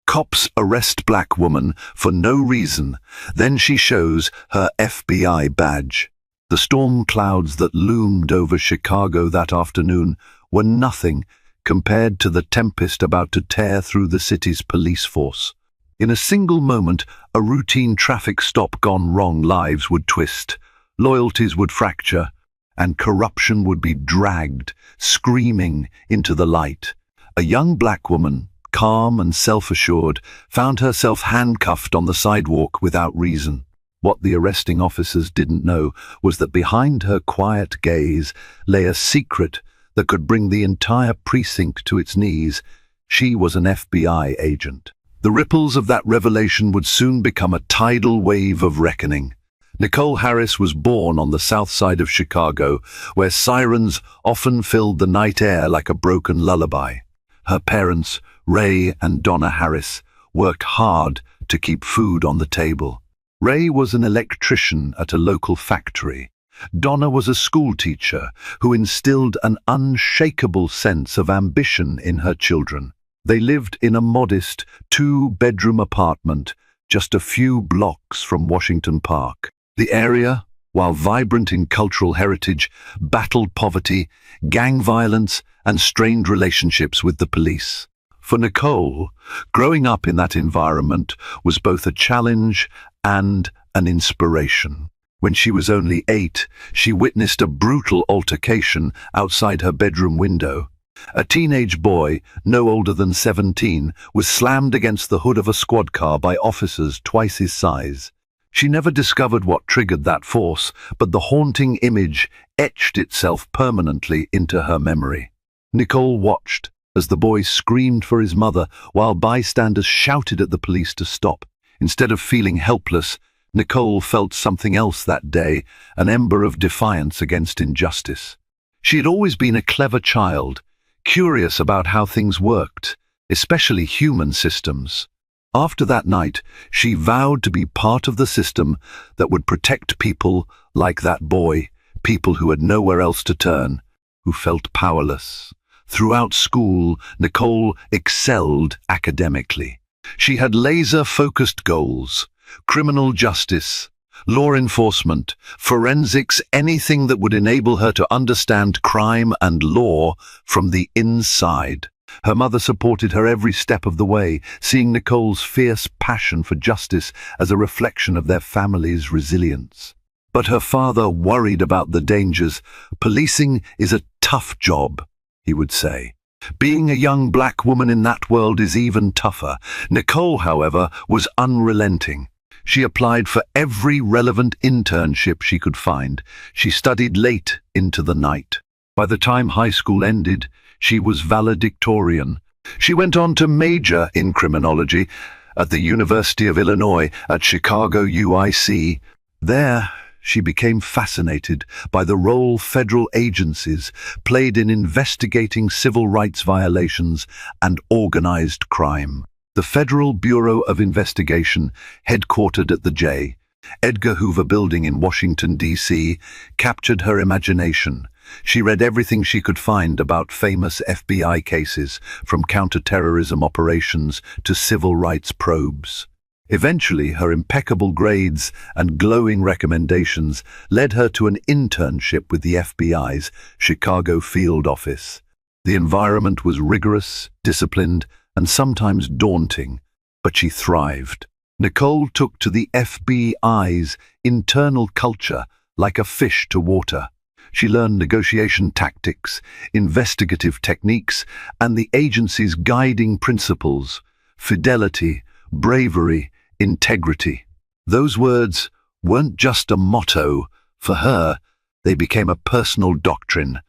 Cops arrest black woman for no reason. Then she shows her FBI badge. The storm clouds that loomed over Chicago that afternoon were nothing compared to the tempest about to tear through the city's police force. In a single moment, a routine traffic stop gone wrong, lives would twist, loyalties would fracture, and corruption would be dragged, screaming, into the light. A young black woman, calm and self-assured, found herself handcuffed on the sidewalk without reason. What the arresting officers didn't know was that behind her quiet gaze lay a secret that could bring the entire precinct to its knees. She was an FBI agent. The ripples of that revelation would soon become a tidal wave of reckoning. Nicole Harris was born on the south side of Chicago, where sirens often filled the night air like a broken lullaby. Her parents, Ray and Donna Harris, worked hard to keep food on the table. Ray was an electrician at a local factory. Donna was a schoolteacher who instilled an unshakable sense of ambition in her children. They lived in a modest two-bedroom apartment just a few blocks from Washington Park. The area, while vibrant in cultural heritage, battled poverty, gang violence, and strained relationships with the police. For Nicole, growing up in that environment was both a challenge and an inspiration. When she was only 8, she witnessed a brutal altercation outside her bedroom window. A teenage boy, no older than 17, was slammed against the hood of a squad car by officers twice his size. She never discovered what triggered that force, but the haunting image etched itself permanently into her memory. Nicole watched as the boy screamed for his mother while bystanders shouted at the police to stop. Instead of feeling helpless, Nicole felt something else that day, an ember of defiance against injustice. She had always been a clever child, curious about how things worked, especially human systems. After that night, she vowed to be part of the system that would protect people like that boy, people who had nowhere else to turn, who felt powerless. Throughout school, Nicole excelled academically. She had laser-focused goals: criminal justice, law enforcement, forensics, anything that would enable her to understand crime and law from the inside. Her mother supported her every step of the way, seeing Nicole's fierce passion for justice as a reflection of their family's resilience. But her father worried about the dangers. Policing is a tough job, he would say. Being a young black woman in that world is even tougher. Nicole, however, was unrelenting. She applied for every relevant internship she could find. She studied late into the night. By the time high school ended, she was valedictorian. She went on to major in criminology at the University of Illinois at Chicago UIC. There, she became fascinated by the role federal agencies played in investigating civil rights violations and organized crime. The Federal Bureau of Investigation, headquartered at the J. Edgar Hoover Building in Washington, D.C., captured her imagination. She read everything she could find about famous FBI cases, from counterterrorism operations to civil rights probes. Eventually, her impeccable grades and glowing recommendations led her to an internship with the FBI's Chicago field office. The environment was rigorous, disciplined, and sometimes daunting, but she thrived. Nicole took to the FBI's internal culture like a fish to water. She learned negotiation tactics, investigative techniques, and the agency's guiding principles: fidelity, bravery, integrity. Those words weren't just a motto. For her, they became a personal doctrine.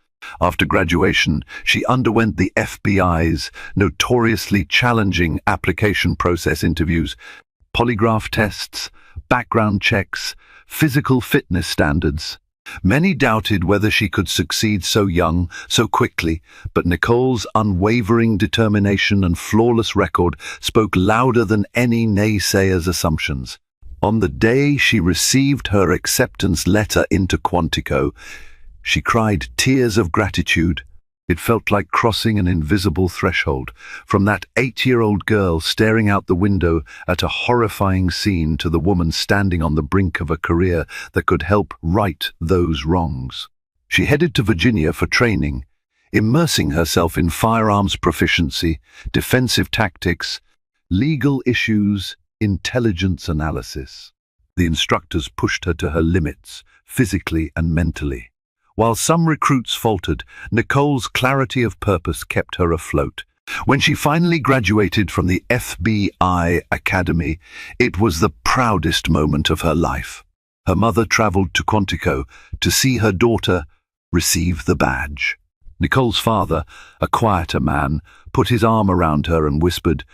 After graduation, she underwent the FBI's notoriously challenging application process interviews, polygraph tests, background checks, physical fitness standards. Many doubted whether she could succeed so young, so quickly, but Nicole's unwavering determination and flawless record spoke louder than any naysayer's assumptions. On the day she received her acceptance letter into Quantico, she cried tears of gratitude. It felt like crossing an invisible threshold, from that 8-year-old girl staring out the window at a horrifying scene to the woman standing on the brink of a career that could help right those wrongs. She headed to Virginia for training, immersing herself in firearms proficiency, defensive tactics, legal issues, intelligence analysis. The instructors pushed her to her limits, physically and mentally. While some recruits faltered, Nicole's clarity of purpose kept her afloat. When she finally graduated from the FBI Academy, it was the proudest moment of her life. Her mother traveled to Quantico to see her daughter receive the badge. Nicole's father, a quieter man, put his arm around her and whispered,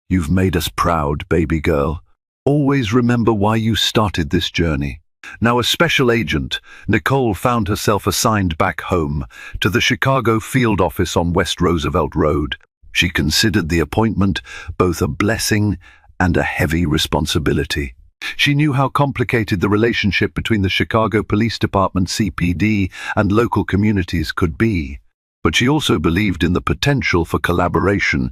"You've made us proud, baby girl. Always remember why you started this journey." Now a special agent, Nicole found herself assigned back home to the Chicago field office on West Roosevelt Road. She considered the appointment both a blessing and a heavy responsibility. She knew how complicated the relationship between the Chicago Police Department (CPD) and local communities could be, but she also believed in the potential for collaboration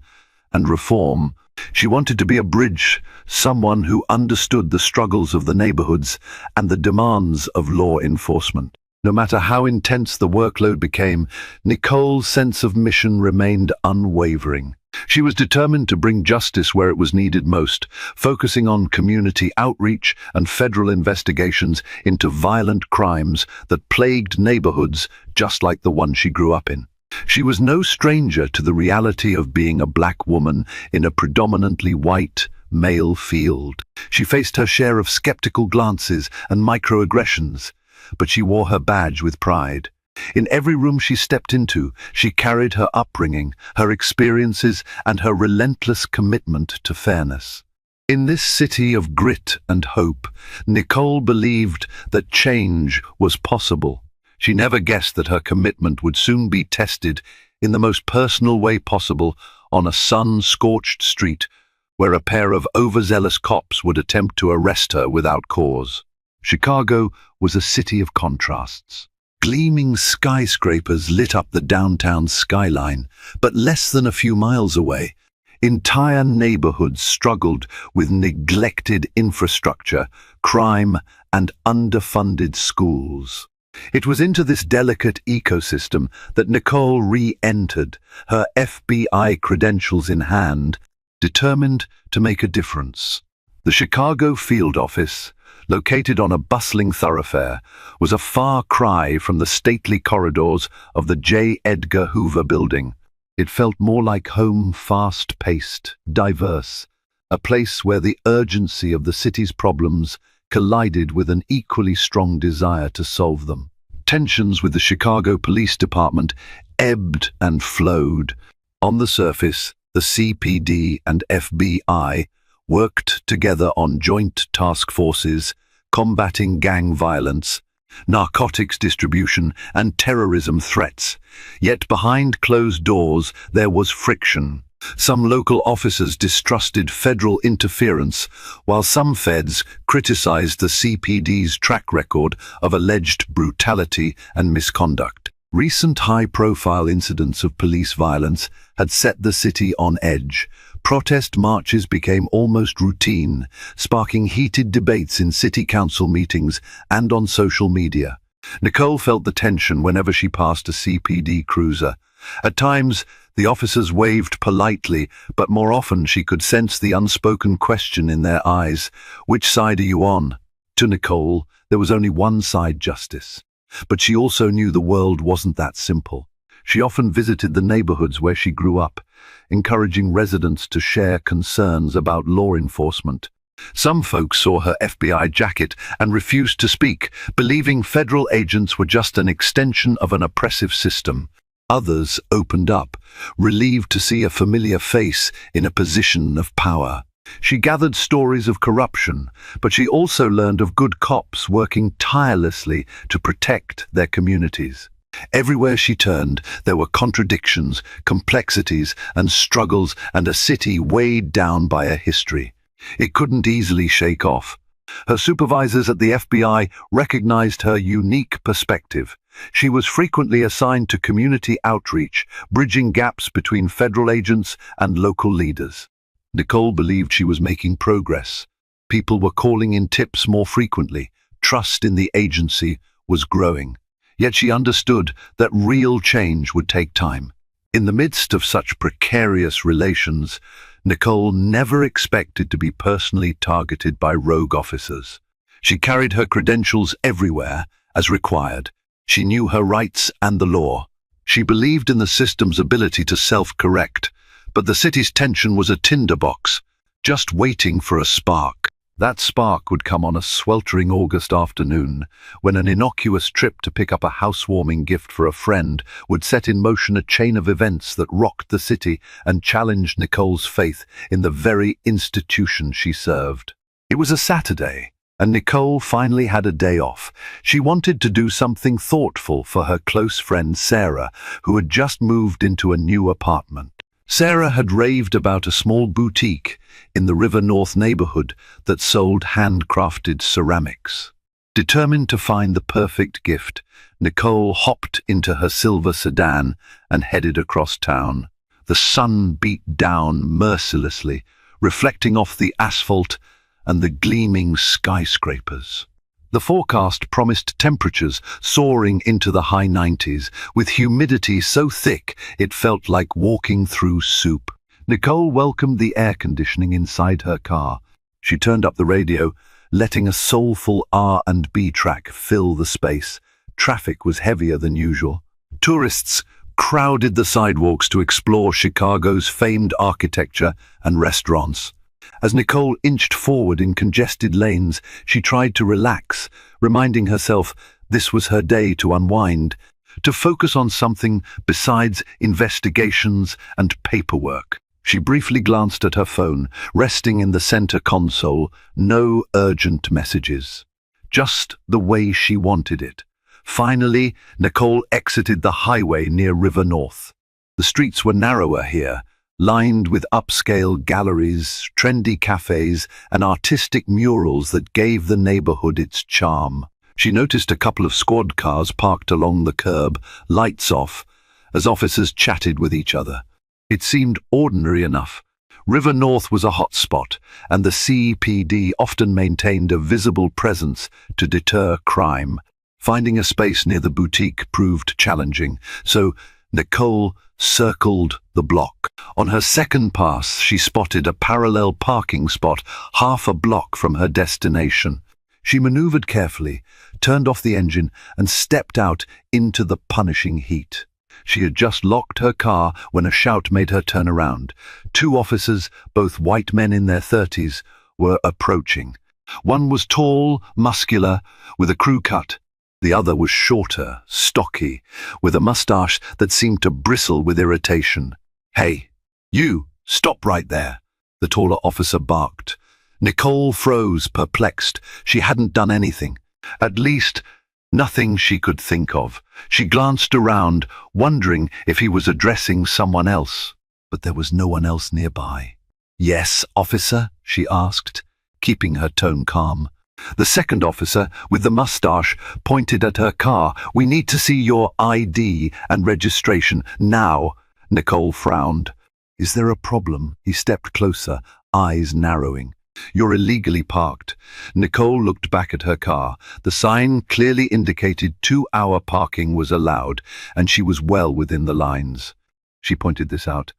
and reform. She wanted to be a bridge, someone who understood the struggles of the neighborhoods and the demands of law enforcement. No matter how intense the workload became, Nicole's sense of mission remained unwavering. She was determined to bring justice where it was needed most, focusing on community outreach and federal investigations into violent crimes that plagued neighborhoods just like the one she grew up in. She was no stranger to the reality of being a black woman in a predominantly white, male field. She faced her share of skeptical glances and microaggressions, but she wore her badge with pride. In every room she stepped into, she carried her upbringing, her experiences, and her relentless commitment to fairness. In this city of grit and hope, Nicole believed that change was possible. She never guessed that her commitment would soon be tested in the most personal way possible on a sun-scorched street where a pair of overzealous cops would attempt to arrest her without cause. Chicago was a city of contrasts. Gleaming skyscrapers lit up the downtown skyline, but less than a few miles away, entire neighborhoods struggled with neglected infrastructure, crime, and underfunded schools. It was into this delicate ecosystem that Nicole re-entered, her FBI credentials in hand, determined to make a difference. The Chicago field office, located on a bustling thoroughfare, was a far cry from the stately corridors of the J. Edgar Hoover building. It felt more like home, fast-paced, diverse, a place where the urgency of the city's problems collided with an equally strong desire to solve them. Tensions with the Chicago Police Department ebbed and flowed. On the surface, the CPD and FBI worked together on joint task forces, combating gang violence, narcotics distribution, and terrorism threats. Yet behind closed doors, there was friction. Some local officers distrusted federal interference, while some feds criticized the CPD's track record of alleged brutality and misconduct. Recent high-profile incidents of police violence had set the city on edge. Protest marches became almost routine, sparking heated debates in city council meetings and on social media. Nicole felt the tension whenever she passed a CPD cruiser. At times, the officers waved politely, but more often she could sense the unspoken question in their eyes. Which side are you on? To Nicole, there was only one side: justice. But she also knew the world wasn't that simple. She often visited the neighborhoods where she grew up, encouraging residents to share concerns about law enforcement. Some folks saw her FBI jacket and refused to speak, believing federal agents were just an extension of an oppressive system. Others opened up, relieved to see a familiar face in a position of power. She gathered stories of corruption, but she also learned of good cops working tirelessly to protect their communities. Everywhere she turned, there were contradictions, complexities, and struggles, and a city weighed down by a history it couldn't easily shake off. Her supervisors at the FBI recognized her unique perspective. She was frequently assigned to community outreach, bridging gaps between federal agents and local leaders. Nicole believed she was making progress. People were calling in tips more frequently. Trust in the agency was growing. Yet she understood that real change would take time. In the midst of such precarious relations, Nicole never expected to be personally targeted by rogue officers. She carried her credentials everywhere, as required. She knew her rights and the law. She believed in the system's ability to self-correct, but the city's tension was a tinderbox, just waiting for a spark. That spark would come on a sweltering August afternoon, when an innocuous trip to pick up a housewarming gift for a friend would set in motion a chain of events that rocked the city and challenged Nicole's faith in the very institution she served. It was a Saturday, and Nicole finally had a day off. She wanted to do something thoughtful for her close friend Sarah, who had just moved into a new apartment. Sarah had raved about a small boutique in the River North neighborhood that sold handcrafted ceramics. Determined to find the perfect gift, Nicole hopped into her silver sedan and headed across town. The sun beat down mercilessly, reflecting off the asphalt and the gleaming skyscrapers. The forecast promised temperatures soaring into the high 90s, with humidity so thick it felt like walking through soup. Nicole welcomed the air conditioning inside her car. She turned up the radio, letting a soulful R&B track fill the space. Traffic was heavier than usual. Tourists crowded the sidewalks to explore Chicago's famed architecture and restaurants. As Nicole inched forward in congested lanes, she tried to relax, reminding herself this was her day to unwind, to focus on something besides investigations and paperwork. She briefly glanced at her phone, resting in the center console. No urgent messages. Just the way she wanted it. Finally, Nicole exited the highway near River North. The streets were narrower here, lined with upscale galleries, trendy cafes, and artistic murals that gave the neighborhood its charm. She noticed a couple of squad cars parked along the curb, lights off, as officers chatted with each other. It seemed ordinary enough. River North was a hot spot, and the CPD often maintained a visible presence to deter crime. Finding a space near the boutique proved challenging, so Nicole circled the block. On her second pass, she spotted a parallel parking spot half a block from her destination. She maneuvered carefully, turned off the engine, and stepped out into the punishing heat. She had just locked her car when a shout made her turn around. Two officers, both white men in their 30s, were approaching. One was tall, muscular, with a crew cut. The other was shorter, stocky, with a mustache that seemed to bristle with irritation. "Hey, you, stop right there," the taller officer barked. Nicole froze, perplexed. She hadn't done anything. At least, nothing she could think of. She glanced around, wondering if he was addressing someone else, but there was no one else nearby. "Yes, officer?" she asked, keeping her tone calm. The second officer, with the mustache, pointed at her car. "We need to see your ID and registration, now." Nicole frowned. "Is there a problem?" He stepped closer, eyes narrowing. "You're illegally parked." Nicole looked back at her car. The sign clearly indicated 2-hour parking was allowed, and she was well within the lines. She pointed this out.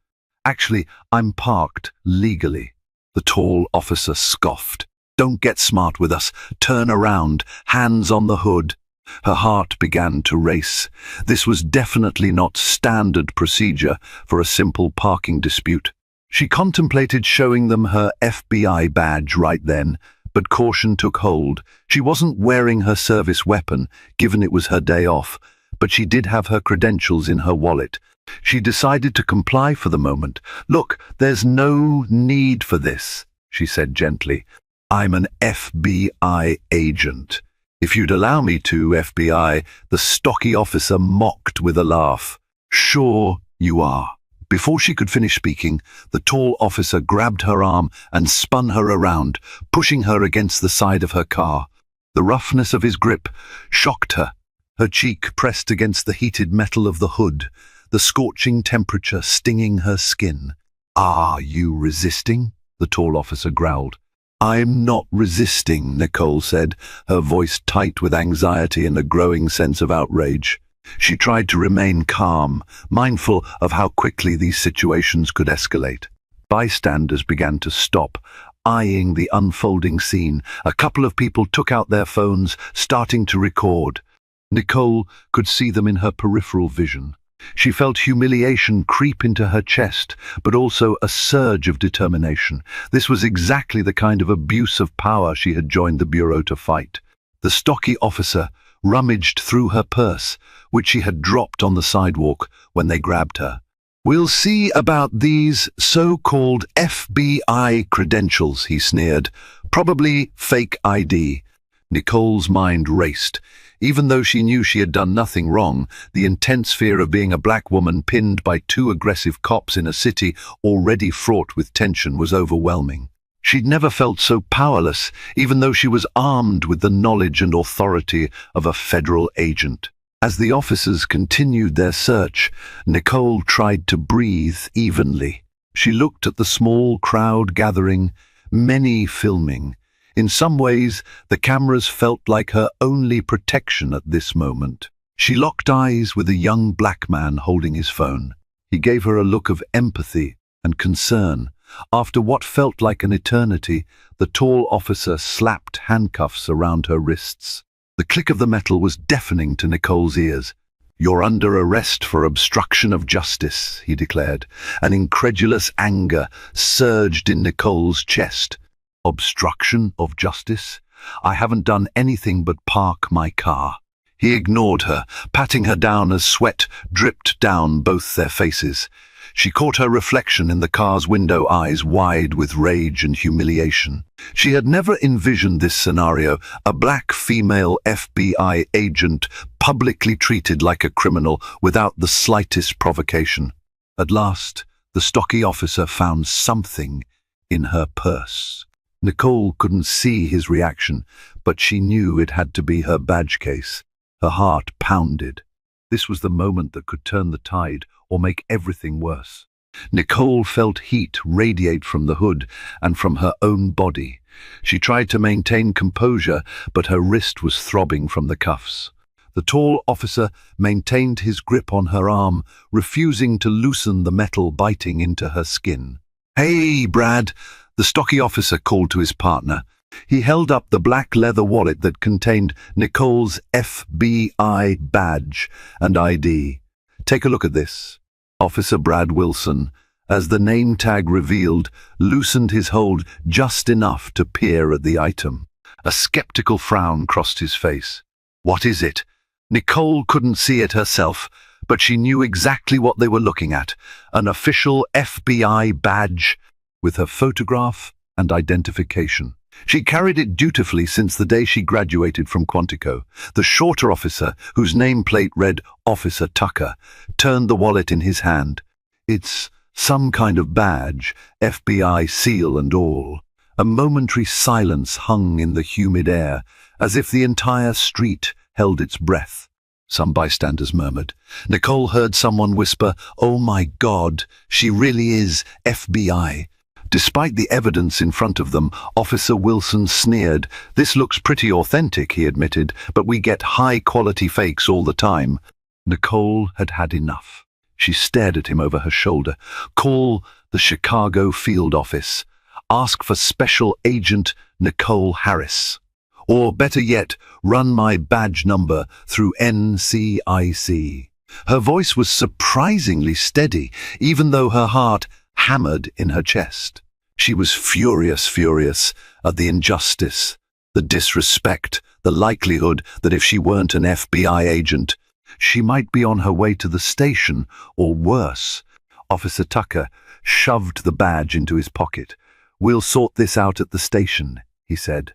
"Actually, I'm parked legally." The tall officer scoffed. "Don't get smart with us. Turn around, hands on the hood." Her heart began to race. This was definitely not standard procedure for a simple parking dispute. She contemplated showing them her FBI badge right then, but caution took hold. She wasn't wearing her service weapon, given it was her day off, but she did have her credentials in her wallet. She decided to comply for the moment. "Look, there's no need for this," she said gently. "I'm an FBI agent. If you'd allow me to, FBI," the stocky officer mocked with a laugh. "Sure you are." Before she could finish speaking, the tall officer grabbed her arm and spun her around, pushing her against the side of her car. The roughness of his grip shocked her, her cheek pressed against the heated metal of the hood, the scorching temperature stinging her skin. "Are you resisting?" the tall officer growled. "I'm not resisting," Nicole said, her voice tight with anxiety and a growing sense of outrage. She tried to remain calm, mindful of how quickly these situations could escalate. Bystanders began to stop, eyeing the unfolding scene. A couple of people took out their phones, starting to record. Nicole could see them in her peripheral vision. She felt humiliation creep into her chest, but also a surge of determination. This was exactly the kind of abuse of power she had joined the bureau to fight. The stocky officer rummaged through her purse, which she had dropped on the sidewalk when they grabbed her. "We'll see about these so-called FBI credentials," he sneered. "Probably fake ID." Nicole's mind raced. Even though she knew she had done nothing wrong, the intense fear of being a black woman pinned by two aggressive cops in a city already fraught with tension was overwhelming. She'd never felt so powerless, even though she was armed with the knowledge and authority of a federal agent. As the officers continued their search, Nicole tried to breathe evenly. She looked at the small crowd gathering, many filming. In some ways, the cameras felt like her only protection at this moment. She locked eyes with a young black man holding his phone. He gave her a look of empathy and concern. After what felt like an eternity, the tall officer slapped handcuffs around her wrists. The click of the metal was deafening to Nicole's ears. "You're under arrest for obstruction of justice," he declared. An incredulous anger surged in Nicole's chest. "Obstruction of justice? I haven't done anything but park my car." He ignored her, patting her down as sweat dripped down both their faces. She caught her reflection in the car's window, eyes wide with rage and humiliation. She had never envisioned this scenario, a black female FBI agent publicly treated like a criminal without the slightest provocation. At last, the stocky officer found something in her purse. Nicole couldn't see his reaction, but she knew it had to be her badge case. Her heart pounded. This was the moment that could turn the tide or make everything worse. Nicole felt heat radiate from the hood and from her own body. She tried to maintain composure, but her wrist was throbbing from the cuffs. The tall officer maintained his grip on her arm, refusing to loosen the metal biting into her skin. "Hey, Brad," the stocky officer called to his partner. He held up the black leather wallet that contained Nicole's FBI badge and ID. "Take a look at this." Officer Brad Wilson, as the name tag revealed, loosened his hold just enough to peer at the item. A skeptical frown crossed his face. "What is it?" Nicole couldn't see it herself, but she knew exactly what they were looking at. An official FBI badge with her photograph and identification. She carried it dutifully since the day she graduated from Quantico. The shorter officer, whose nameplate read Officer Tucker, turned the wallet in his hand. "It's some kind of badge, FBI seal and all." A momentary silence hung in the humid air, as if the entire street held its breath. Some bystanders murmured. Nicole heard someone whisper, "Oh my God, she really is FBI." Despite the evidence in front of them, Officer Wilson sneered. "This looks pretty authentic," he admitted, "but we get high-quality fakes all the time." Nicole had had enough. She stared at him over her shoulder. "Call the Chicago field office. Ask for Special Agent Nicole Harris. Or better yet, run my badge number through NCIC." Her voice was surprisingly steady, even though her heart hammered in her chest. She was furious at the injustice, the disrespect, the likelihood that if she weren't an FBI agent, she might be on her way to the station, or worse. Officer Tucker shoved the badge into his pocket. "We'll sort this out at the station," he said.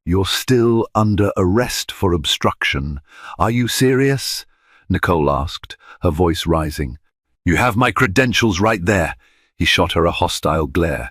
"You're still under arrest for obstruction. Are you serious?" Nicole asked, her voice rising. "You have my credentials right there." He shot her a hostile glare.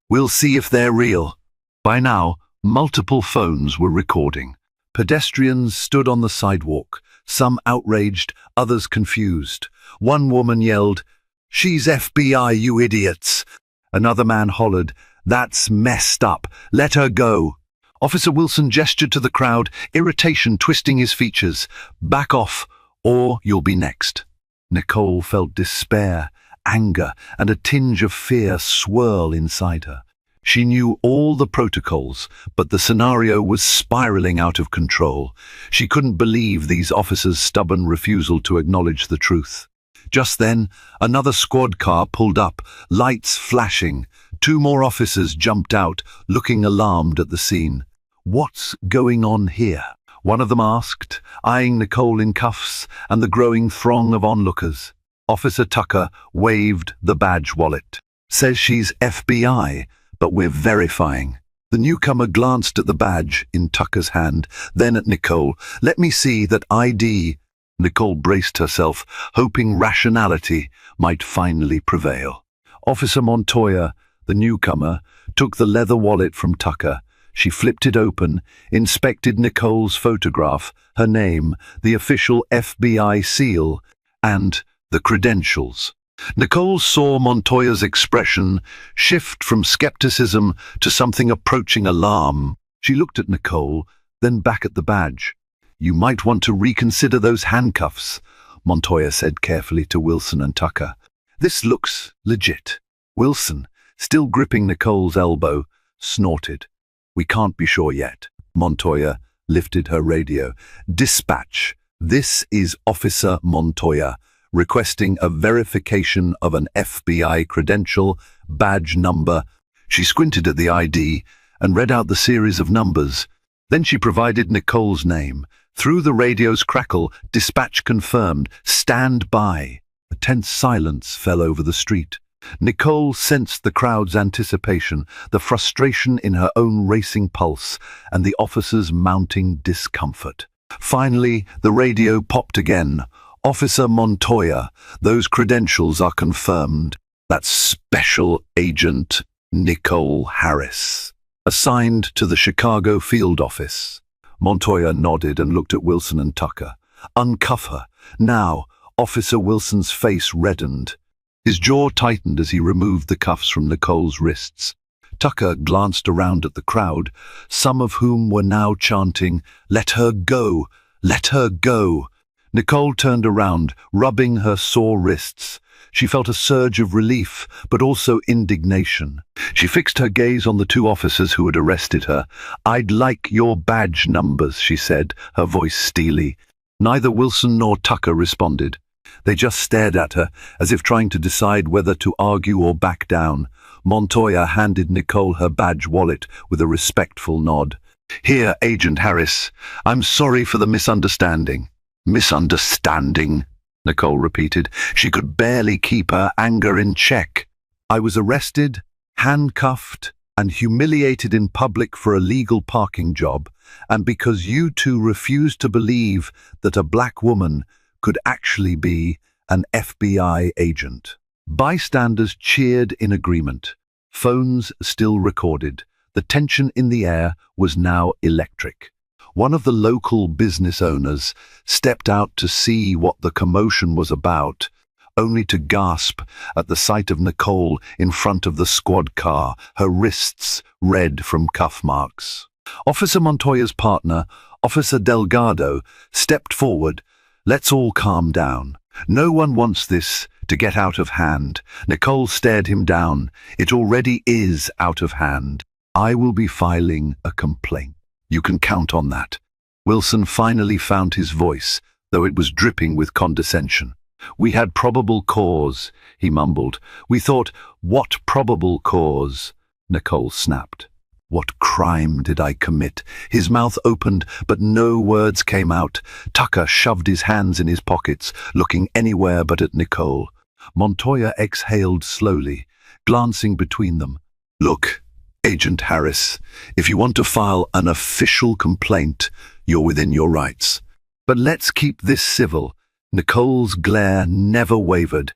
"We'll see if they're real." By now, multiple phones were recording. Pedestrians stood on the sidewalk, Some outraged, others confused. One woman yelled, "She's FBI, you idiots!" Another man hollered, "That's messed up. Let her go." Officer Wilson gestured to the crowd, irritation twisting his features. "Back off, or you'll be next." Nicole felt despair, anger, and a tinge of fear swirl inside her. She knew all the protocols, but the scenario was spiraling out of control. She couldn't believe these officers' stubborn refusal to acknowledge the truth. Just then, another squad car pulled up, lights flashing. 2 more officers jumped out, looking alarmed at the scene. "What's going on here?" one of them asked, eyeing Nicole in cuffs and the growing throng of onlookers. Officer Tucker waved the badge wallet. "Says she's FBI, but we're verifying." The newcomer glanced at the badge in Tucker's hand, then at Nicole. "Let me see that ID." Nicole braced herself, hoping rationality might finally prevail. Officer Montoya, the newcomer, took the leather wallet from Tucker. She flipped it open, inspected Nicole's photograph, her name, the official FBI seal, and the credentials. Nicole saw Montoya's expression shift from skepticism to something approaching alarm. She looked at Nicole, then back at the badge. "You might want to reconsider those handcuffs," Montoya said carefully to Wilson and Tucker. "This looks legit." Wilson, still gripping Nicole's elbow, snorted. "We can't be sure yet." Montoya lifted her radio. "Dispatch, this is Officer Montoya, requesting a verification of an FBI credential, badge number." She squinted at the ID and read out the series of numbers. Then she provided Nicole's name. Through the radio's crackle, dispatch confirmed, "Stand by." A tense silence fell over the street. Nicole sensed the crowd's anticipation, the frustration in her own racing pulse, and the officer's mounting discomfort. Finally, the radio popped again. "Officer Montoya, those credentials are confirmed. That's Special Agent Nicole Harris, assigned to the Chicago field office." Montoya nodded and looked at Wilson and Tucker. "Uncuff her. Now." Officer Wilson's face reddened. His jaw tightened as he removed the cuffs from Nicole's wrists. Tucker glanced around at the crowd, some of whom were now chanting, "Let her go! Let her go!" Nicole turned around, rubbing her sore wrists. She felt a surge of relief, but also indignation. She fixed her gaze on the 2 officers who had arrested her. "I'd like your badge numbers," she said, her voice steely. Neither Wilson nor Tucker responded. They just stared at her, as if trying to decide whether to argue or back down. Montoya handed Nicole her badge wallet with a respectful nod. "Here, Agent Harris. I'm sorry for the misunderstanding." "Misunderstanding?" Nicole repeated. She could barely keep her anger in check. "I was arrested, handcuffed, and humiliated in public for a legal parking job, and because you 2 refused to believe that a black woman could actually be an FBI agent." Bystanders cheered in agreement. Phones still recorded. The tension in the air was now electric. One of the local business owners stepped out to see what the commotion was about, only to gasp at the sight of Nicole in front of the squad car, her wrists red from cuff marks. Officer Montoya's partner, Officer Delgado, stepped forward. "Let's all calm down. No one wants this to get out of hand." Nicole stared him down. "It already is out of hand. I will be filing a complaint. You can count on that." Wilson finally found his voice, though it was dripping with condescension. "We had probable cause," he mumbled. "We thought, what probable cause?" Nicole snapped. "What crime did I commit?" His mouth opened, but no words came out. Tucker shoved his hands in his pockets, looking anywhere but at Nicole. Montoya exhaled slowly, glancing between them. "Look, Agent Harris, if you want to file an official complaint, you're within your rights. But let's keep this civil." Nicole's glare never wavered.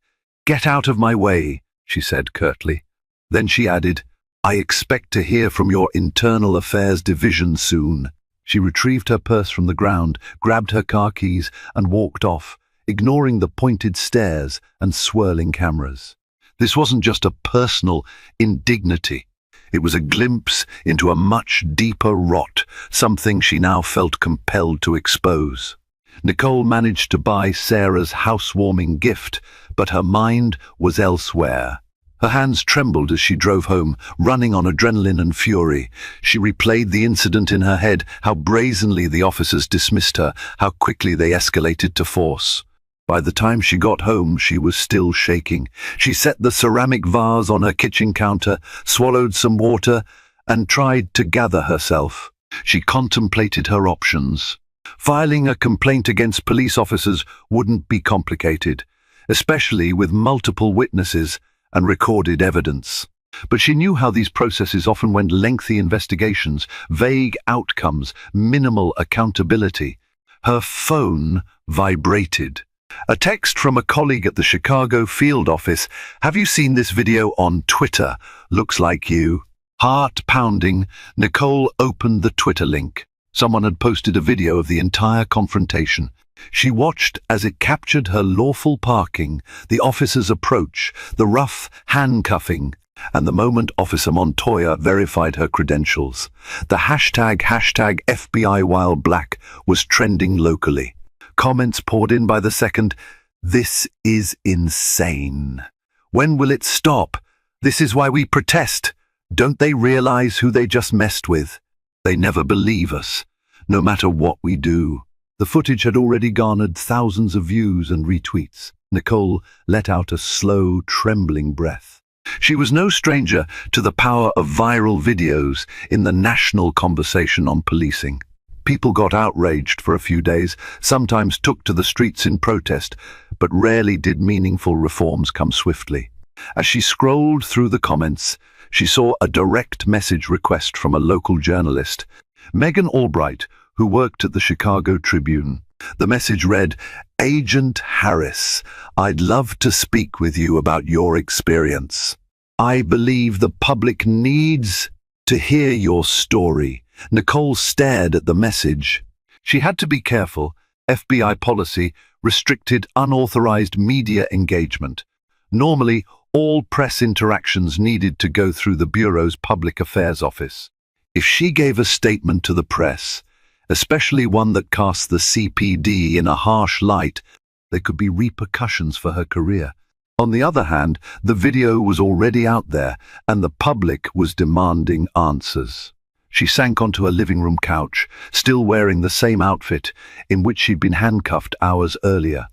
"Get out of my way," she said curtly. Then she added, "I expect to hear from your Internal Affairs Division soon." She retrieved her purse from the ground, grabbed her car keys, and walked off, ignoring the pointed stares and swirling cameras. This wasn't just a personal indignity. It was a glimpse into a much deeper rot, something she now felt compelled to expose. Nicole managed to buy Sarah's housewarming gift, but her mind was elsewhere. Her hands trembled as she drove home, running on adrenaline and fury. She replayed the incident in her head, how brazenly the officers dismissed her, how quickly they escalated to force. By the time she got home, she was still shaking. She set the ceramic vase on her kitchen counter, swallowed some water, and tried to gather herself. She contemplated her options. Filing a complaint against police officers wouldn't be complicated, especially with multiple witnesses and recorded evidence. But she knew how these processes often went: lengthy investigations, vague outcomes, minimal accountability. Her phone vibrated. A text from a colleague at the Chicago field office. "Have you seen this video on Twitter? Looks like you." Heart pounding, Nicole opened the Twitter link. Someone had posted a video of the entire confrontation. She watched as it captured her lawful parking, the officer's approach, the rough handcuffing, and the moment Officer Montoya verified her credentials. The hashtag FBI while black was trending locally. Comments poured in by the second. "This is insane. When will it stop? This is why we protest. Don't they realize who they just messed with? They never believe us, no matter what we do." The footage had already garnered thousands of views and retweets. Nicole let out a slow, trembling breath. She was no stranger to the power of viral videos in the national conversation on policing. People got outraged for a few days, sometimes took to the streets in protest, but rarely did meaningful reforms come swiftly. As she scrolled through the comments, she saw a direct message request from a local journalist, Megan Albright, who worked at the Chicago Tribune. The message read, "Agent Harris, I'd love to speak with you about your experience. I believe the public needs to hear your story." Nicole stared at the message. She had to be careful. FBI policy restricted unauthorized media engagement. Normally, all press interactions needed to go through the Bureau's Public Affairs Office. If she gave a statement to the press, especially one that cast the CPD in a harsh light, there could be repercussions for her career. On the other hand, the video was already out there, and the public was demanding answers. She sank onto a living room couch, still wearing the same outfit in which she'd been handcuffed hours earlier.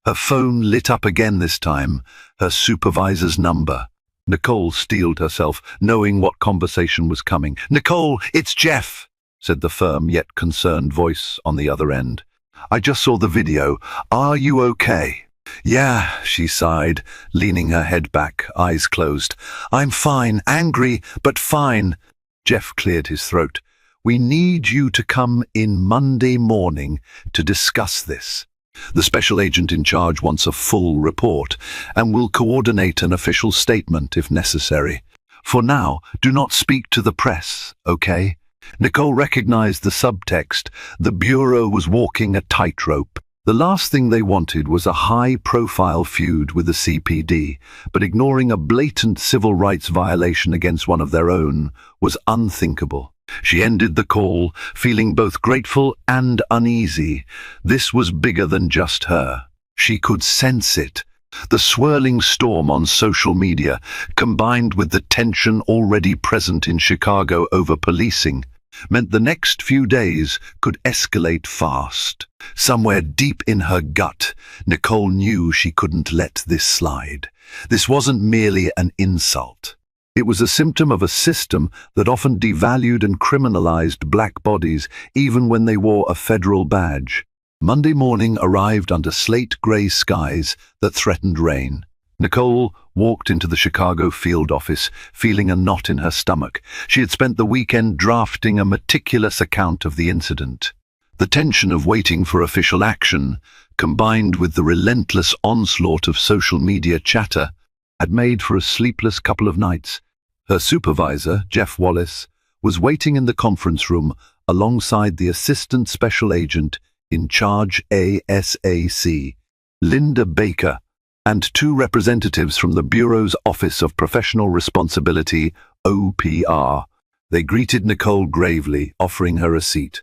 Her phone lit up again this time, her supervisor's number. Nicole steeled herself, knowing what conversation was coming. "Nicole, it's Jeff," said the firm yet concerned voice on the other end. "I just saw the video. Are you okay?" "Yeah," she sighed, leaning her head back, eyes closed. "I'm fine, angry, but fine." Jeff cleared his throat. "We need you to come in Monday morning to discuss this. The special agent in charge wants a full report and will coordinate an official statement if necessary. For now, do not speak to the press, okay?" Nicole recognized the subtext. The Bureau was walking a tightrope. The last thing they wanted was a high-profile feud with the CPD, but ignoring a blatant civil rights violation against one of their own was unthinkable. She ended the call, feeling both grateful and uneasy. This was bigger than just her. She could sense it. The swirling storm on social media, combined with the tension already present in Chicago over policing, meant the next few days could escalate fast. Somewhere deep in her gut, Nicole knew she couldn't let this slide. This wasn't merely an insult. It was a symptom of a system that often devalued and criminalized black bodies, even when they wore a federal badge. Monday morning arrived under slate-gray skies that threatened rain. Nicole walked into the Chicago field office, feeling a knot in her stomach. She had spent the weekend drafting a meticulous account of the incident. The tension of waiting for official action, combined with the relentless onslaught of social media chatter, had made for a sleepless couple of nights. Her supervisor, Jeff Wallace, was waiting in the conference room, alongside the Assistant Special Agent in charge ASAC, Linda Baker, and two representatives from the Bureau's Office of Professional Responsibility, OPR. They greeted Nicole gravely, offering her a seat.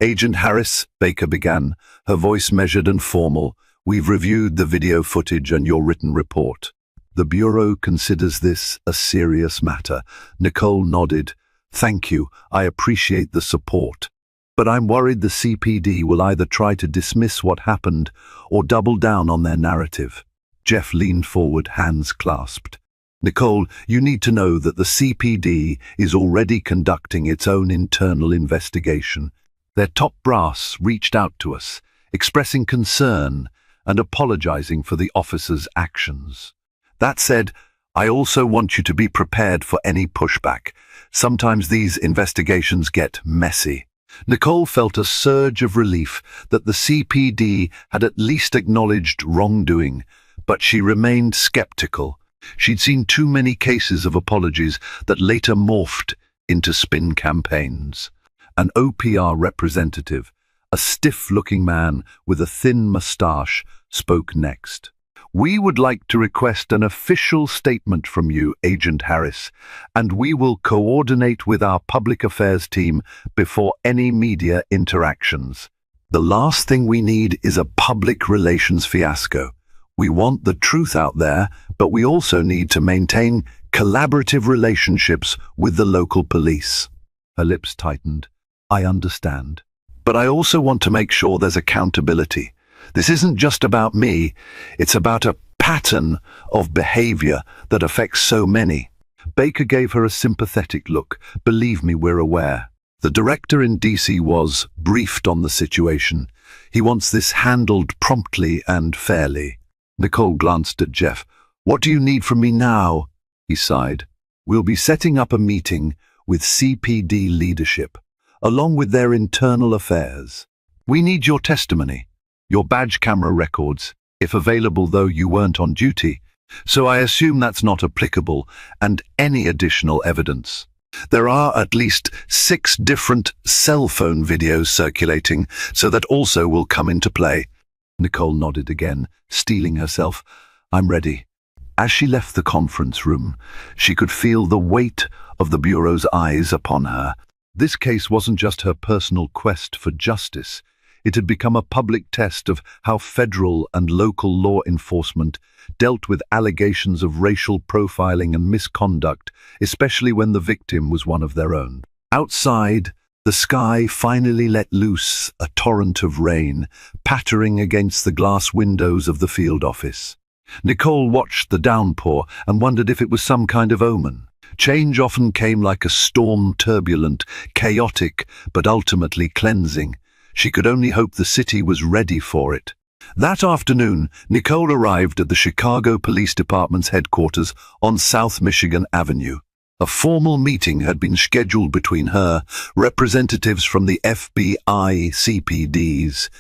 "Agent Harris," Baker began, her voice measured and formal, "we've reviewed the video footage and your written report. The Bureau considers this a serious matter." Nicole nodded. "Thank you, I appreciate the support. But I'm worried the CPD will either try to dismiss what happened or double down on their narrative." Jeff leaned forward, hands clasped. "Nicole, you need to know that the CPD is already conducting its own internal investigation. Their top brass reached out to us, expressing concern and apologizing for the officers' actions. That said, I also want you to be prepared for any pushback. Sometimes these investigations get messy." Nicole felt a surge of relief that the CPD had at least acknowledged wrongdoing, but she remained skeptical. She'd seen too many cases of apologies that later morphed into spin campaigns. An OPR representative, a stiff-looking man with a thin mustache, spoke next. "We would like to request an official statement from you, Agent Harris, and we will coordinate with our public affairs team before any media interactions. The last thing we need is a public relations fiasco. We want the truth out there, but we also need to maintain collaborative relationships with the local police." Her lips tightened. "I understand. But I also want to make sure there's accountability. This isn't just about me, it's about a pattern of behavior that affects so many." Baker gave her a sympathetic look. "Believe me, we're aware. The director in DC was briefed on the situation. He wants this handled promptly and fairly." Nicole glanced at Jeff. "What do you need from me now?" He sighed. "We'll be setting up a meeting with CPD leadership, along with their internal affairs. We need your testimony, your badge camera records, if available though you weren't on duty, so I assume that's not applicable, and any additional evidence. There are at least 6 different cell phone videos circulating, so that also will come into play." Nicole nodded again, steeling herself. "I'm ready." As she left the conference room, she could feel the weight of the Bureau's eyes upon her. This case wasn't just her personal quest for justice. It had become a public test of how federal and local law enforcement dealt with allegations of racial profiling and misconduct, especially when the victim was one of their own. Outside, the sky finally let loose a torrent of rain, pattering against the glass windows of the field office. Nicole watched the downpour and wondered if it was some kind of omen. Change often came like a storm, turbulent, chaotic, but ultimately cleansing. She could only hope the city was ready for it. That afternoon, Nicole arrived at the Chicago Police Department's headquarters on South Michigan Avenue. A formal meeting had been scheduled between her, representatives from the FBI CPD's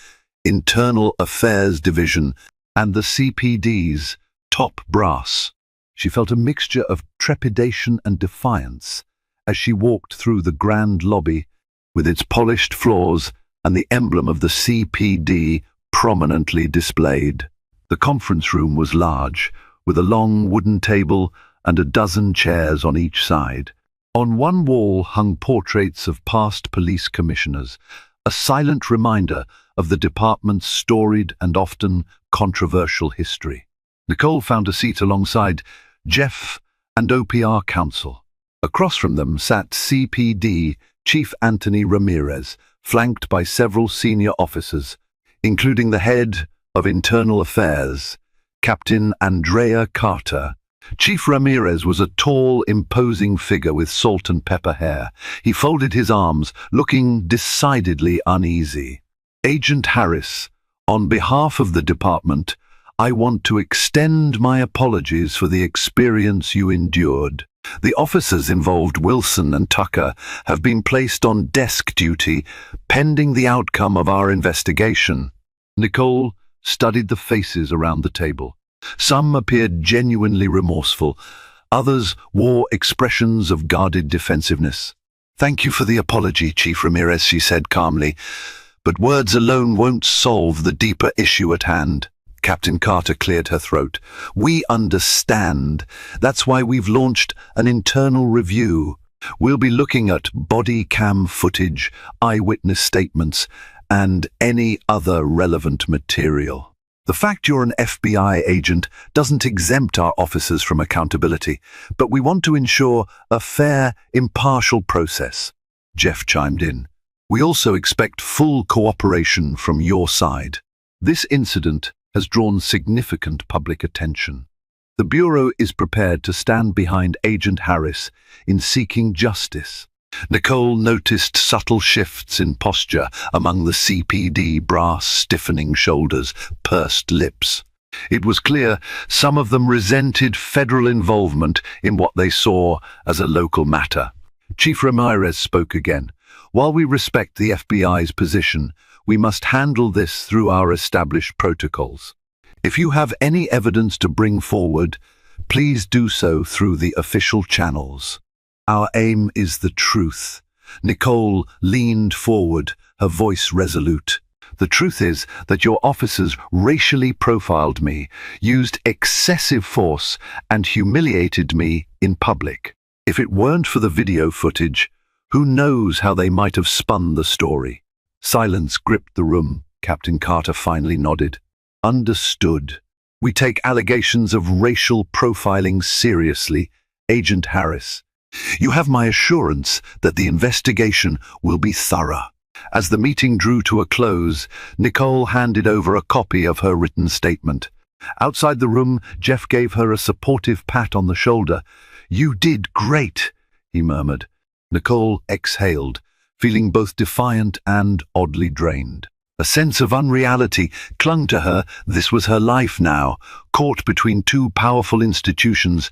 Internal Affairs Division, and the CPD's top brass. She felt a mixture of trepidation and defiance as she walked through the grand lobby with its polished floors and the emblem of the CPD prominently displayed. The conference room was large, with a long wooden table and a dozen chairs on each side. On one wall hung portraits of past police commissioners, a silent reminder of the department's storied and often controversial history. Nicole found a seat alongside Jeff and OPR counsel. Across from them sat CPD Chief Anthony Ramirez, flanked by several senior officers, including the head of Internal Affairs, Captain Andrea Carter. Chief Ramirez was a tall, imposing figure with salt and pepper hair. He folded his arms, looking decidedly uneasy. "Agent Harris, on behalf of the department, I want to extend my apologies for the experience you endured. The officers involved, Wilson and Tucker, have been placed on desk duty pending the outcome of our investigation." Nicole studied the faces around the table. Some appeared genuinely remorseful. Others wore expressions of guarded defensiveness. "Thank you for the apology, Chief Ramirez," she said calmly. "But words alone won't solve the deeper issue at hand." Captain Carter cleared her throat. "We understand. That's why we've launched an internal review. We'll be looking at body cam footage, eyewitness statements, and any other relevant material. The fact you're an FBI agent doesn't exempt our officers from accountability, but we want to ensure a fair, impartial process." Jeff chimed in. "We also expect full cooperation from your side." This incident has drawn significant public attention. The Bureau is prepared to stand behind Agent Harris in seeking justice. Nicole noticed subtle shifts in posture among the CPD brass, stiffening shoulders, pursed lips. It was clear some of them resented federal involvement in what they saw as a local matter. Chief Ramirez spoke again. "While we respect the FBI's position, we must handle this through our established protocols. If you have any evidence to bring forward, please do so through the official channels. Our aim is the truth." Nicole leaned forward, her voice resolute. "The truth is that your officers racially profiled me, used excessive force, and humiliated me in public. If it weren't for the video footage, who knows how they might have spun the story." Silence gripped the room. Captain Carter finally nodded. "Understood. We take allegations of racial profiling seriously, Agent Harris. You have my assurance that the investigation will be thorough." As the meeting drew to a close, Nicole handed over a copy of her written statement. Outside the room, Jeff gave her a supportive pat on the shoulder. "You did great," he murmured. Nicole exhaled, feeling both defiant and oddly drained. A sense of unreality clung to her. This was her life now, caught between two powerful institutions,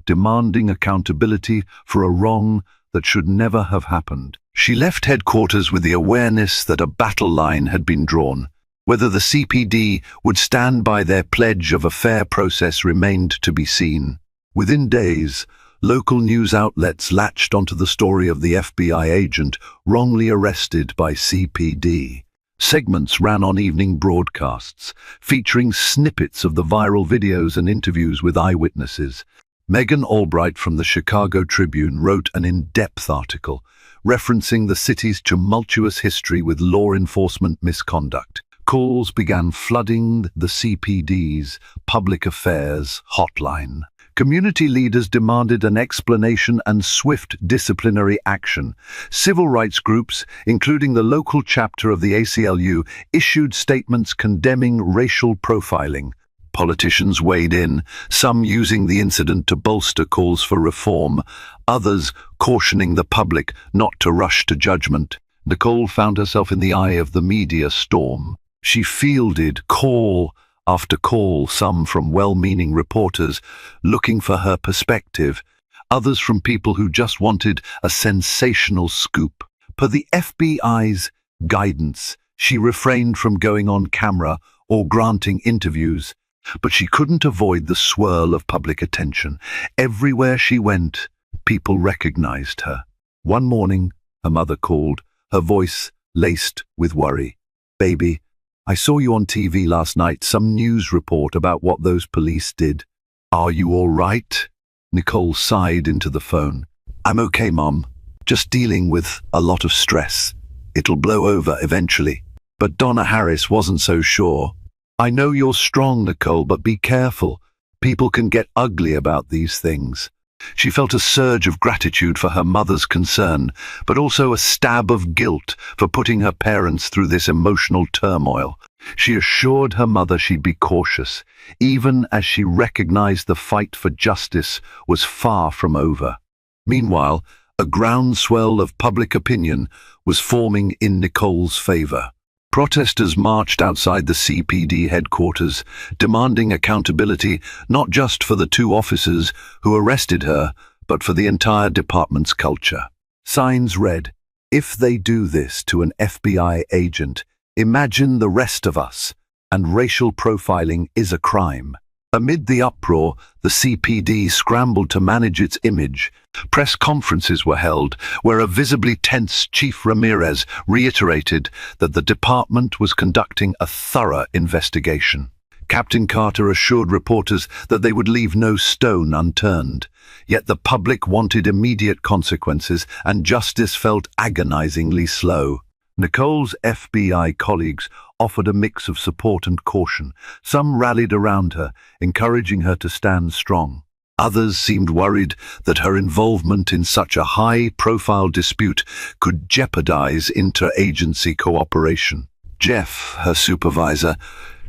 demanding accountability for a wrong that should never have happened. She left headquarters with the awareness that a battle line had been drawn. Whether the CPD would stand by their pledge of a fair process remained to be seen. Within days, local news outlets latched onto the story of the FBI agent wrongly arrested by CPD. Segments ran on evening broadcasts, featuring snippets of the viral videos and interviews with eyewitnesses. Megan Albright from the Chicago Tribune wrote an in-depth article referencing the city's tumultuous history with law enforcement misconduct. Calls began flooding the CPD's public affairs hotline. Community leaders demanded an explanation and swift disciplinary action. Civil rights groups, including the local chapter of the ACLU, issued statements condemning racial profiling. Politicians weighed in, some using the incident to bolster calls for reform, others cautioning the public not to rush to judgment. Nicole found herself in the eye of the media storm. She fielded call after call, some from well-meaning reporters looking for her perspective, others from people who just wanted a sensational scoop. Per the FBI's guidance, she refrained from going on camera or granting interviews, but she couldn't avoid the swirl of public attention. Everywhere she went, people recognized her. One morning, her mother called, her voice laced with worry. "Baby, I saw you on TV last night, some news report about what those police did. Are you all right?" Nicole sighed into the phone. "I'm okay, Mom. Just dealing with a lot of stress. It'll blow over eventually." But Donna Harris wasn't so sure. "I know you're strong, Nicole, but be careful. People can get ugly about these things." She felt a surge of gratitude for her mother's concern, but also a stab of guilt for putting her parents through this emotional turmoil. She assured her mother she'd be cautious, even as she recognized the fight for justice was far from over. Meanwhile, a groundswell of public opinion was forming in Nicole's favor. Protesters marched outside the CPD headquarters, demanding accountability not just for the two officers who arrested her, but for the entire department's culture. Signs read, "If they do this to an FBI agent, imagine the rest of us, and racial profiling is a crime." Amid the uproar, the CPD scrambled to manage its image. Press conferences were held, where a visibly tense Chief Ramirez reiterated that the department was conducting a thorough investigation. Captain Carter assured reporters that they would leave no stone unturned. Yet the public wanted immediate consequences, and justice felt agonizingly slow. Nicole's FBI colleagues offered a mix of support and caution. Some rallied around her, encouraging her to stand strong. Others seemed worried that her involvement in such a high-profile dispute could jeopardize interagency cooperation. Jeff, her supervisor,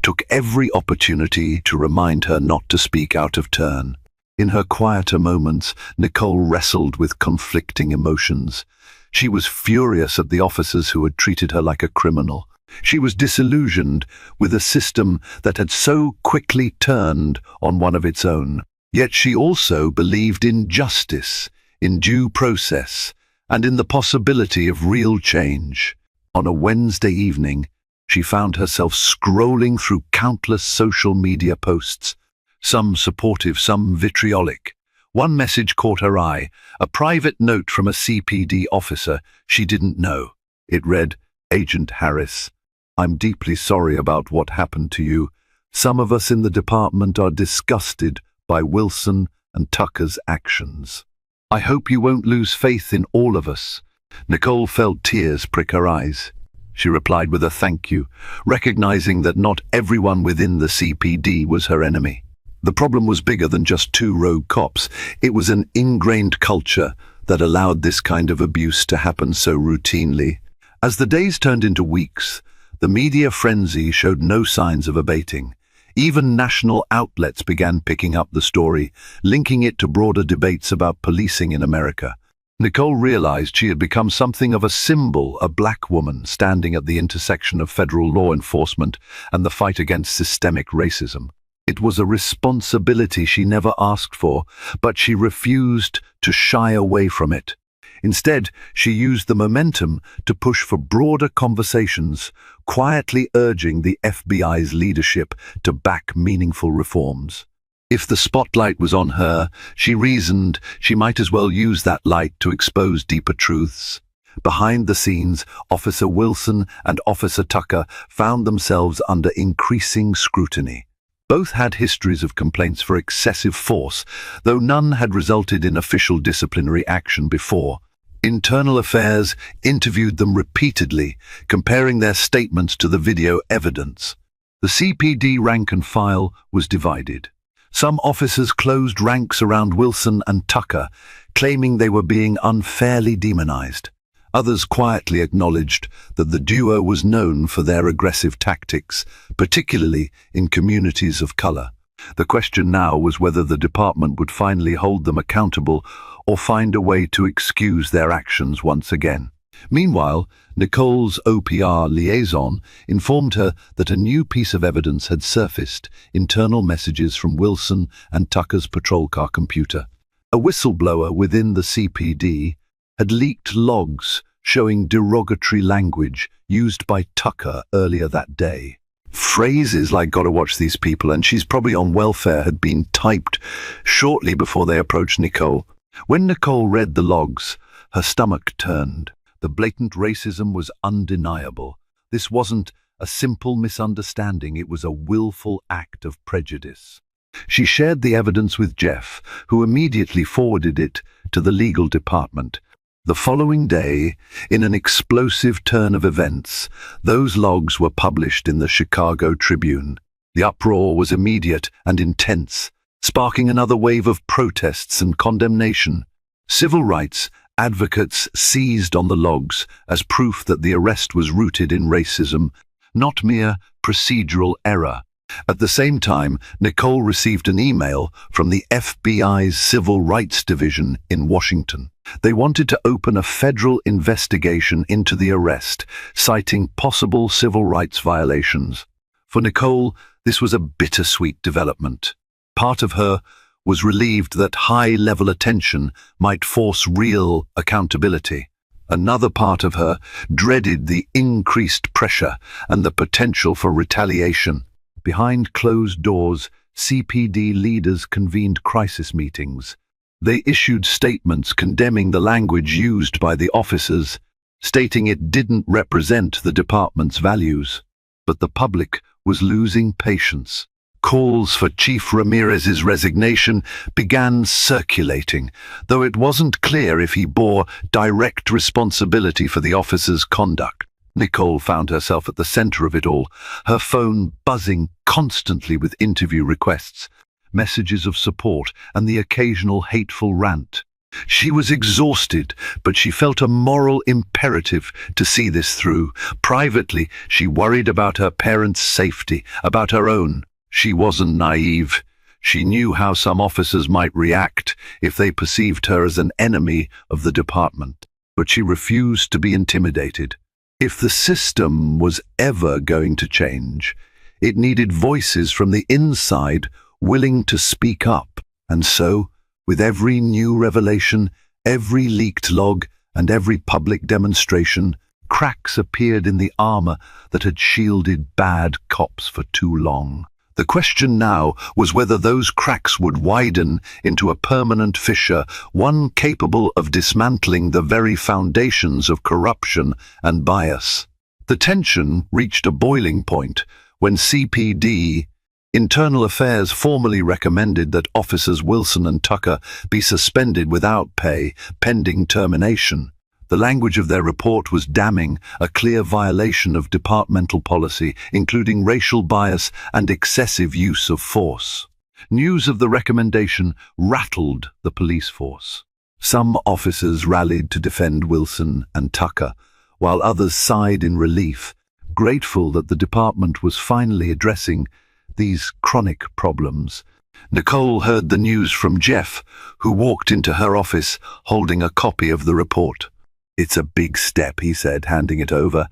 took every opportunity to remind her not to speak out of turn. In her quieter moments, Nicole wrestled with conflicting emotions. She was furious at the officers who had treated her like a criminal. She was disillusioned with a system that had so quickly turned on one of its own. Yet she also believed in justice, in due process, and in the possibility of real change. On a Wednesday evening, she found herself scrolling through countless social media posts, some supportive, some vitriolic. One message caught her eye, a private note from a CPD officer she didn't know. It read, "Agent Harris, I'm deeply sorry about what happened to you. Some of us in the department are disgusted by Wilson and Tucker's actions. I hope you won't lose faith in all of us." Nicole felt tears prick her eyes. She replied with a thank you, recognizing that not everyone within the CPD was her enemy. The problem was bigger than just two rogue cops. It was an ingrained culture that allowed this kind of abuse to happen so routinely. As the days turned into weeks, the media frenzy showed no signs of abating. Even national outlets began picking up the story, linking it to broader debates about policing in America. Nicole realized she had become something of a symbol, a black woman standing at the intersection of federal law enforcement and the fight against systemic racism. It was a responsibility she never asked for, but she refused to shy away from it. Instead, she used the momentum to push for broader conversations, quietly urging the FBI's leadership to back meaningful reforms. If the spotlight was on her, she reasoned she might as well use that light to expose deeper truths. Behind the scenes, Officer Wilson and Officer Tucker found themselves under increasing scrutiny. Both had histories of complaints for excessive force, though none had resulted in official disciplinary action before. Internal Affairs interviewed them repeatedly, comparing their statements to the video evidence. The CPD rank and file was divided. Some officers closed ranks around Wilson and Tucker, claiming they were being unfairly demonized. Others quietly acknowledged that the duo was known for their aggressive tactics, particularly in communities of color. The question now was whether the department would finally hold them accountable or find a way to excuse their actions once again. Meanwhile, Nicole's OPR liaison informed her that a new piece of evidence had surfaced: internal messages from Wilson and Tucker's patrol car computer. A whistleblower within the CPD had leaked logs showing derogatory language used by Tucker earlier that day. Phrases like "gotta watch these people" and "she's probably on welfare" had been typed shortly before they approached Nicole. When Nicole read the logs, her stomach turned. The blatant racism was undeniable. This wasn't a simple misunderstanding, it was a willful act of prejudice. She shared the evidence with Jeff, who immediately forwarded it to the legal department. The following day, in an explosive turn of events, those logs were published in the Chicago Tribune. The uproar was immediate and intense, sparking another wave of protests and condemnation. Civil rights advocates seized on the logs as proof that the arrest was rooted in racism, not mere procedural error. At the same time, Nicole received an email from the FBI's Civil Rights Division in Washington. They wanted to open a federal investigation into the arrest, citing possible civil rights violations. For Nicole, this was a bittersweet development. Part of her was relieved that high-level attention might force real accountability. Another part of her dreaded the increased pressure and the potential for retaliation. Behind closed doors, CPD leaders convened crisis meetings. They issued statements condemning the language used by the officers, stating it didn't represent the department's values. But the public was losing patience. Calls for Chief Ramirez's resignation began circulating, though it wasn't clear if he bore direct responsibility for the officers' conduct. Nicole found herself at the center of it all, her phone buzzing constantly with interview requests, messages of support, and the occasional hateful rant. She was exhausted, but she felt a moral imperative to see this through. Privately, she worried about her parents' safety, about her own. She wasn't naive. She knew how some officers might react if they perceived her as an enemy of the department, but she refused to be intimidated. If the system was ever going to change, it needed voices from the inside willing to speak up. And so, with every new revelation, every leaked log, and every public demonstration, cracks appeared in the armor that had shielded bad cops for too long. The question now was whether those cracks would widen into a permanent fissure, one capable of dismantling the very foundations of corruption and bias. The tension reached a boiling point when CPD Internal Affairs formally recommended that Officers Wilson and Tucker be suspended without pay, pending termination. The language of their report was damning, a clear violation of departmental policy, including racial bias and excessive use of force. News of the recommendation rattled the police force. Some officers rallied to defend Wilson and Tucker, while others sighed in relief, grateful that the department was finally addressing these chronic problems. Nicole heard the news from Jeff, who walked into her office holding a copy of the report. "It's a big step," he said, handing it over.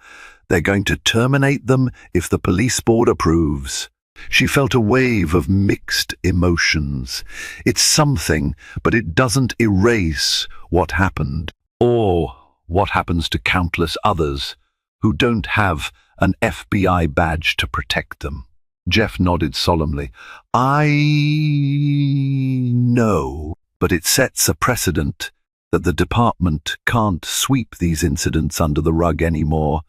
"They're going to terminate them if the police board approves." She felt a wave of mixed emotions. It's something, but it doesn't erase what happened, or what happens to countless others who don't have an FBI badge to protect them. Jeff nodded solemnly. "I know, but it sets a precedent that the department can't sweep these incidents under the rug anymore,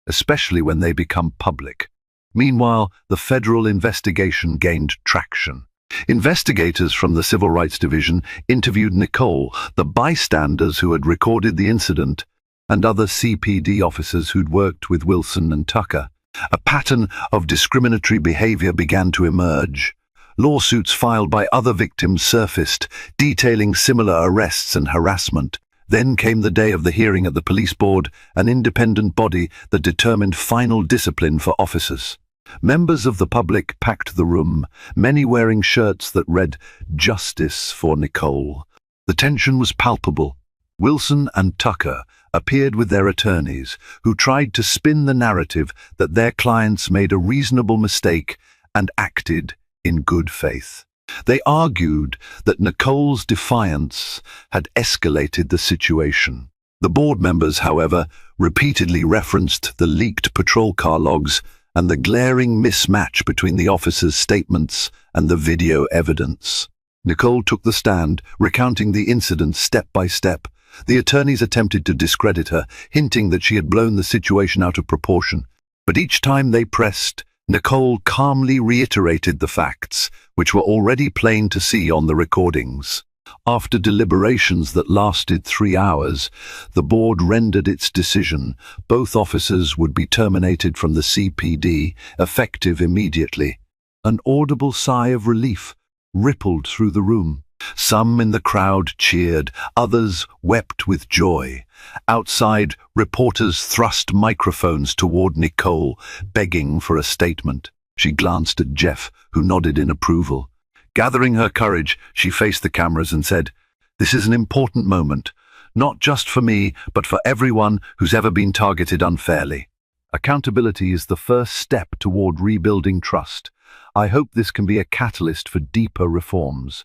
especially when they become public." Meanwhile, the federal investigation gained traction. Investigators from the Civil Rights Division interviewed Nicole, the bystanders who had recorded the incident, and other CPD officers who'd worked with Wilson and Tucker. A pattern of discriminatory behavior began to emerge. Lawsuits filed by other victims surfaced, detailing similar arrests and harassment. Then came the day of the hearing at the police board, an independent body that determined final discipline for officers. Members of the public packed the room, many wearing shirts that read "Justice for Nicole." The tension was palpable. Wilson and Tucker appeared with their attorneys, who tried to spin the narrative that their clients made a reasonable mistake and acted in good faith. They argued that Nicole's defiance had escalated the situation. The board members, however, repeatedly referenced the leaked patrol car logs and the glaring mismatch between the officers' statements and the video evidence. Nicole took the stand, recounting the incident step by step. The attorneys attempted to discredit her, hinting that she had blown the situation out of proportion. But each time they pressed, Nicole calmly reiterated the facts, which were already plain to see on the recordings. After deliberations that lasted 3 hours, the board rendered its decision. Both officers would be terminated from the CPD, effective immediately. An audible sigh of relief rippled through the room. Some in the crowd cheered, others wept with joy. Outside, reporters thrust microphones toward Nicole, begging for a statement. She glanced at Jeff, who nodded in approval. Gathering her courage, she faced the cameras and said, "This is an important moment, not just for me, but for everyone who's ever been targeted unfairly. Accountability is the first step toward rebuilding trust. I hope this can be a catalyst for deeper reforms."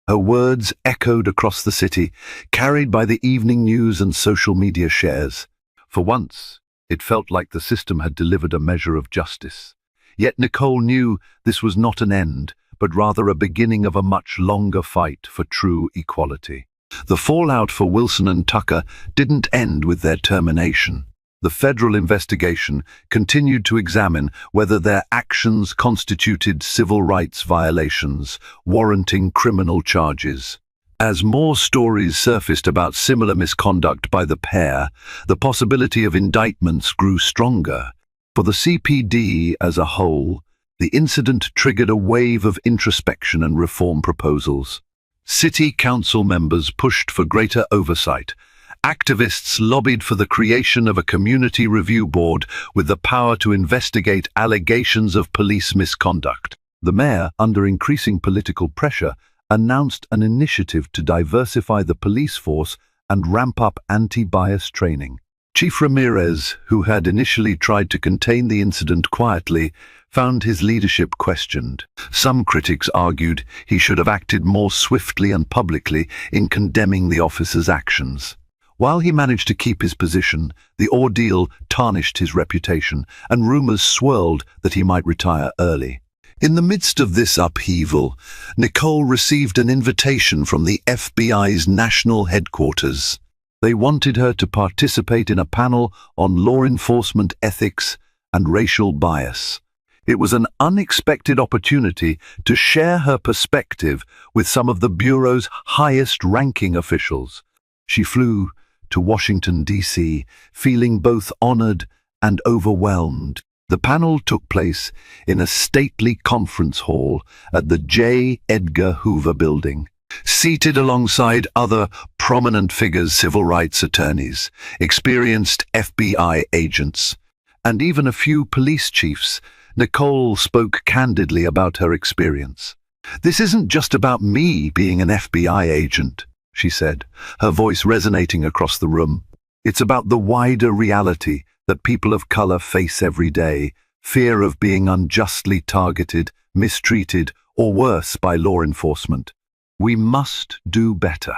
Her words echoed across the city, carried by the evening news and social media shares. For once, it felt like the system had delivered a measure of justice. Yet Nicole knew this was not an end, but rather a beginning of a much longer fight for true equality. The fallout for Wilson and Tucker didn't end with their termination. The federal investigation continued to examine whether their actions constituted civil rights violations, warranting criminal charges. As more stories surfaced about similar misconduct by the pair, the possibility of indictments grew stronger. For the CPD as a whole, the incident triggered a wave of introspection and reform proposals. City council members pushed for greater oversight. Activists lobbied for the creation of a community review board with the power to investigate allegations of police misconduct. The mayor, under increasing political pressure, announced an initiative to diversify the police force and ramp up anti-bias training. Chief Ramirez, who had initially tried to contain the incident quietly, found his leadership questioned. Some critics argued he should have acted more swiftly and publicly in condemning the officer's actions. While he managed to keep his position, the ordeal tarnished his reputation, and rumors swirled that he might retire early. In the midst of this upheaval, Nicole received an invitation from the FBI's national headquarters. They wanted her to participate in a panel on law enforcement ethics and racial bias. It was an unexpected opportunity to share her perspective with some of the Bureau's highest-ranking officials. She flew to Washington, D.C., feeling both honored and overwhelmed. The panel took place in a stately conference hall at the J. Edgar Hoover Building. Seated alongside other prominent figures, civil rights attorneys, experienced FBI agents, and even a few police chiefs, Nicole spoke candidly about her experience. "This isn't just about me being an FBI agent," she said, her voice resonating across the room. "It's about the wider reality that people of color face every day, fear of being unjustly targeted, mistreated, or worse by law enforcement. We must do better.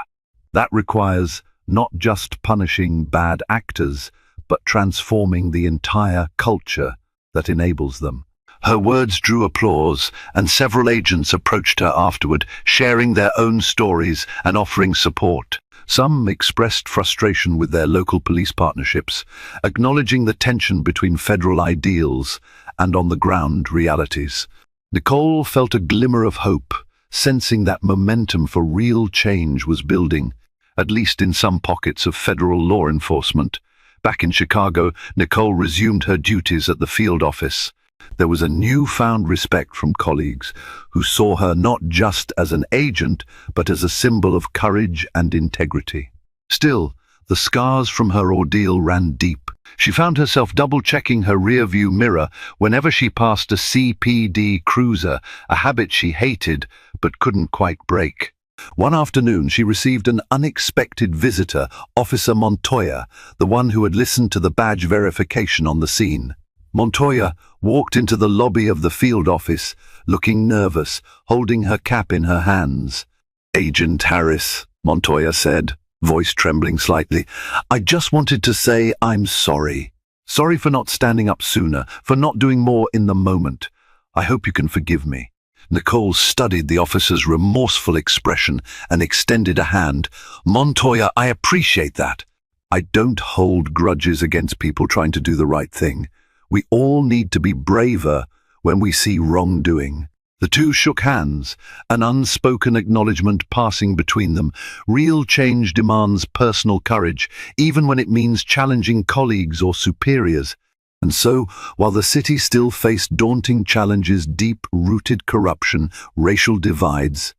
That requires not just punishing bad actors, but transforming the entire culture that enables them." Her words drew applause, and several agents approached her afterward, sharing their own stories and offering support. Some expressed frustration with their local police partnerships, acknowledging the tension between federal ideals and on-the-ground realities. Nicole felt a glimmer of hope, sensing that momentum for real change was building, at least in some pockets of federal law enforcement. Back in Chicago, Nicole resumed her duties at the field office. There was a newfound respect from colleagues who saw her not just as an agent, but as a symbol of courage and integrity. Still, the scars from her ordeal ran deep. She found herself double-checking her rear-view mirror whenever she passed a CPD cruiser, a habit she hated but couldn't quite break. One afternoon, she received an unexpected visitor, Officer Montoya, the one who had listened to the badge verification on the scene. Montoya walked into the lobby of the field office, looking nervous, holding her cap in her hands. "Agent Harris," Montoya said, voice trembling slightly, "I just wanted to say I'm sorry. Sorry for not standing up sooner, for not doing more in the moment. I hope you can forgive me." Nicole studied the officer's remorseful expression and extended a hand. "Montoya, I appreciate that. I don't hold grudges against people trying to do the right thing. We all need to be braver when we see wrongdoing." The two shook hands, an unspoken acknowledgement passing between them. Real change demands personal courage, even when it means challenging colleagues or superiors. And so, while the city still faced daunting challenges, deep-rooted corruption, racial divides,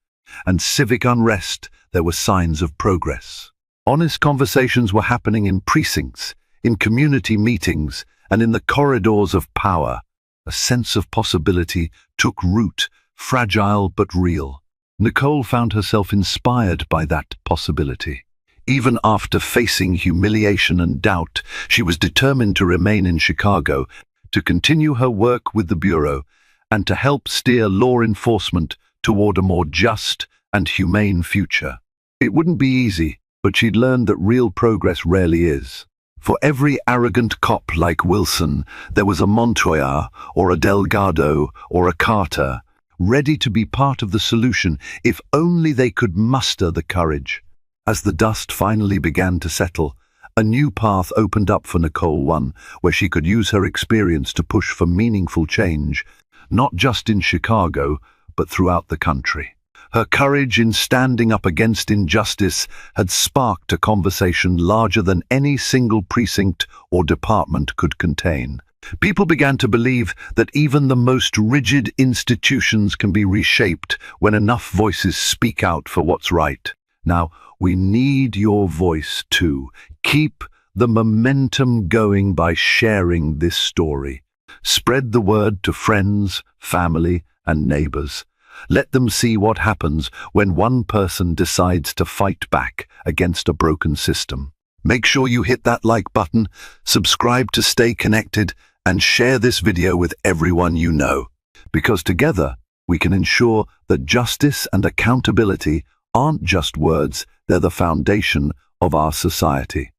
and civic unrest, there were signs of progress. Honest conversations were happening in precincts, in community meetings, and in the corridors of power. A sense of possibility took root, fragile but real. Nicole found herself inspired by that possibility. Even after facing humiliation and doubt, she was determined to remain in Chicago, to continue her work with the Bureau, and to help steer law enforcement toward a more just and humane future. It wouldn't be easy, but she'd learned that real progress rarely is. For every arrogant cop like Wilson, there was a Montoya, or a Delgado, or a Carter. ready to be part of the solution if only they could muster the courage. As the dust finally began to settle, a new path opened up for Nicole, one where she could use her experience to push for meaningful change, not just in Chicago, but throughout the country. Her courage in standing up against injustice had sparked a conversation larger than any single precinct or department could contain. People began to believe that even the most rigid institutions can be reshaped when enough voices speak out for what's right. Now, we need your voice too. Keep the momentum going by sharing this story. Spread the word to friends, family, and neighbors. Let them see what happens when one person decides to fight back against a broken system. Make sure you hit that like button, subscribe to stay connected, and share this video with everyone you know. Because together, we can ensure that justice and accountability aren't just words, they're the foundation of our society.